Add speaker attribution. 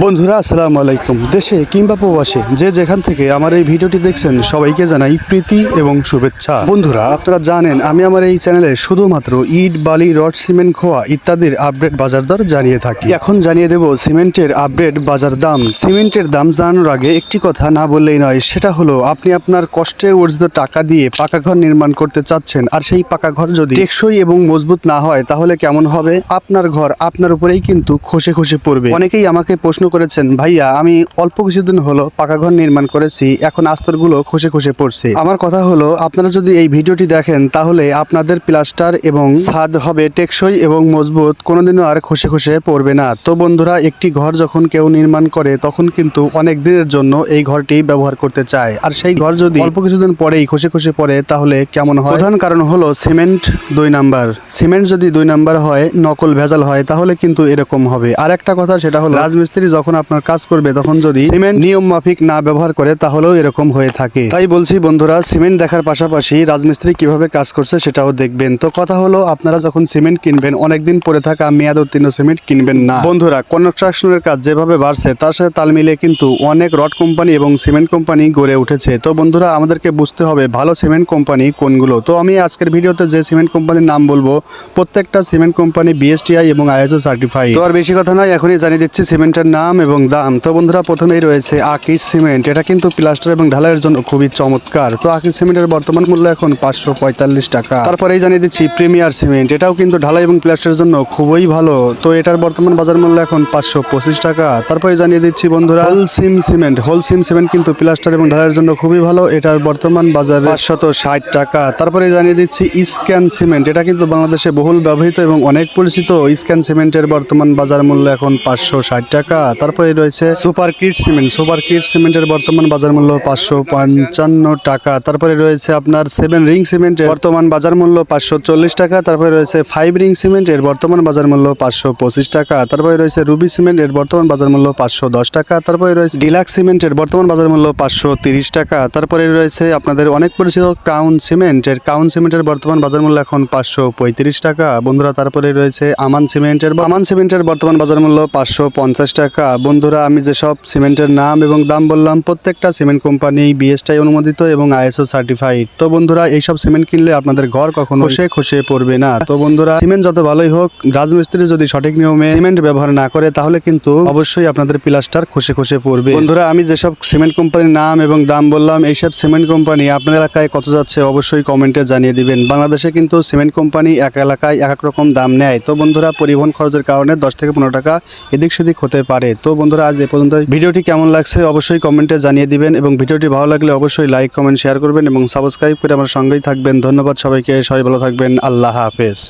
Speaker 1: বন্ধুরা আসসালামু আলাইকুম। দেশে কিংবা প্রবাসে যে যেখান থেকে আমার এই ভিডিওটি দেখছেন সবাইকে জানাই প্রীতি এবং শুভেচ্ছা। বন্ধুরা আপনারা জানেন আমি আমার এই চ্যানেলে শুধুমাত্র ইট, বালি, রড, সিমেন্ট, খোয়া ইত্যাদির আপডেট বাজার দর জানিয়ে থাকি। এখন জানিয়ে দেব সিমেন্টের আপডেট বাজার দাম। সিমেন্টের দাম জানানোর আগে একটি কথা না বললেই নয়, সেটা হলো আপনি আপনার কষ্টে অর্জিত টাকা দিয়ে পাকা ঘর নির্মাণ করতে চাচ্ছেন, আর সেই পাকা ঘর যদি টেকসই এবং মজবুত না হয় তাহলে কেমন হবে? আপনার ঘর আপনার উপরেই কিন্তু খসে খসে পড়বে। অনেকেই আমাকে প্রশ্ন করেছেন, ভাইয়া আমি অল্প কিছুদিন হলো পাকা ঘর নির্মাণ করেছি, এখন আস্তরগুলো খসে খসে পড়ছে। আমার কথা হলো আপনারা যদি এই ভিডিওটি দেখেন তাহলে আপনাদের প্লাস্টার এবং ছাদ হবে টেকসই এবং মজবুত, কোনোদিনও আর খসে খসে পড়বে না। তো বন্ধুরা, একটি ঘর যখন কেউ নির্মাণ করে তখন কিন্তু অনেক দিনের জন্য এই ঘরটি ব্যবহার করতে চায়, আর সেই ঘর যদি অল্প কিছুদিন পরেই খসে খসে পড়ে তাহলে কেমন হয়? প্রধান কারণ হলো সিমেন্ট 2 নাম্বার। সিমেন্ট যদি 2 নাম্বার হয়, নকল ভেজাল হয়, তাহলে কিন্তু এরকম হবে। আর একটা কথা, সেটা হলো রাজমিস্ত্রি যখন আপনার কাজ করবে তখন যদি সিমেন্ট নিয়ম মাফিক না ব্যবহার করে তাহলেও এরকম হয়ে থাকে। তাই বলছি বন্ধুরা, সিমেন্ট দেখার পাশাপাশি রাজমিস্ত্রি কিভাবে কাজ করছে সেটাও দেখবেন। তো কথা হলো আপনারা যখন সিমেন্ট কিনবেন অনেকদিন পরে থাকা মেয়াদ উত্তীর্ণ সিমেন্ট কিনবেন না। বন্ধুরা, কনস্ট্রাকশনের কাজ যেভাবে বাড়ছে তার সাথে তাল মিলিয়ে কিন্তু অনেক রড কোম্পানি এবং সিমেন্ট কোম্পানি গড়ে উঠেছে। তো বন্ধুরা, আমাদেরকে বুঝতে হবে ভালো সিমেন্ট কোম্পানি কোনগুলো। তো আমি আজকের ভিডিওতে যে সিমেন্ট কোম্পানির নাম বলবো, প্রত্যেকটা সিমেন্ট কোম্পানি বিএসটিআই এবং আইএসও সার্টিফাইড। তো আর বেশি কথা নয়, এখনই জানিয়ে দিচ্ছি সিমেন্টের নাম এবং দাম। তো বন্ধুরা, প্রথমেই রয়েছে আকিস সিমেন্ট। এটা কিন্তু প্লাস্টার এবং ঢালাইয়ের জন্য খুবই চমৎকার। তো আকিস সিমেন্টের বর্তমান মূল্য এখন 545 টাকা। তারপরেই জানিয়ে দিচ্ছি প্রিমিয়ার সিমেন্ট। এটাও কিন্তু ঢালাই এবং প্লাস্টারের জন্য খুবই ভালো। তো এটার বর্তমান বাজার মূল্য এখন 525 টাকা। তারপরে জানিয়ে দিচ্ছি বন্ধুরা হোলসিম সিমেন্ট। হোলসিম সিমেন্ট কিন্তু প্লাস্টার এবং ঢালাইয়ের জন্য খুবই ভালো। এটার বর্তমান বাজার 560 টাকা। তারপরে জানিয়ে দিচ্ছি স্ক্যান সিমেন্ট। এটা কিন্তু বাংলাদেশে বহুল ব্যবহৃত এবং অনেক পরিচিত। স্ক্যান সিমেন্টের বর্তমান বাজার মূল্য এখন 560 টাকা। তারপরে রয়েছে super kit cement. Super kit সিমেন্টের বর্তমান বাজার মূল্য 555 টাকা। তারপরে রয়েছে আপনার 7 রিং সিমেন্টের বর্তমান বাজার মূল্য 540 টাকা। তারপরে রয়েছে 5 রিং সিমেন্ট, এর বর্তমান বাজার মূল্য 525 টাকা। তারপরে রয়েছে রুবি সিমেন্ট, এর বর্তমান বাজার মূল্য 510 টাকা। তারপরে রয়েছে ডিলাক্স সিমেন্ট, এর বর্তমান বাজার মূল্য 530 টাকা। তারপরে রয়েছে আপনাদের অনেক পরিচিত ক্রাউন সিমেন্ট। এর ক্রাউন সিমেন্টের বর্তমান বাজার মূল্য এখন 535 টাকা। বন্ধুরা, তারপরে রয়েছে আমান সিমেন্টের বর্তমান বাজার মূল্য 550 টাকা। বন্ধুরা, আমি যেসব সিমেন্টের নাম এবং দাম বললাম প্রত্যেকটা সিমেন্ট কোম্পানি বিএসটিআই অনুমোদিত এবং আইএসও সার্টিফাইড। তো বন্ধুরা, এইসব সিমেন্ট কিনলে আপনাদের ঘর কখনো খসে খসে পড়বে না। তো বন্ধুরা, সিমেন্ট যত ভালোই হোক, রাজমিস্ত্রি যদি সঠিক নিয়মে সিমেন্ট ব্যবহার না করে তাহলে কিন্তু অবশ্যই আপনাদের প্লাস্টার খসে খসে পড়বে। বন্ধুরা, আমি যেসব সিমেন্ট কোম্পানির নাম এবং দাম বললাম, এইসব সিমেন্ট কোম্পানি আপনার এলাকায় কত যাচ্ছে অবশ্যই কমেন্টে জানিয়ে দিবেন। বাংলাদেশে কিন্তু সিমেন্ট কোম্পানি এক এলাকায় এক এক রকম দাম নেয়। তো বন্ধুরা, পরিবহন খরচের কারণে 10 থেকে 15 টাকা এদিক সেদিক হতে পারে। তো বন্ধুরা, আজ এ পর্যন্ত। ভিডিওটি কেমন লাগছে অবশ্যই কমেন্টে জানিয়ে দিবেন এবং ভিডিওটি ভালো লাগলে অবশ্যই লাইক, কমেন্ট, শেয়ার করবেন এবং সাবস্ক্রাইব করে আমার সঙ্গেই থাকবেন। ধন্যবাদ সবাইকে। সবাই ভালো থাকবেন। আল্লাহ হাফেজ।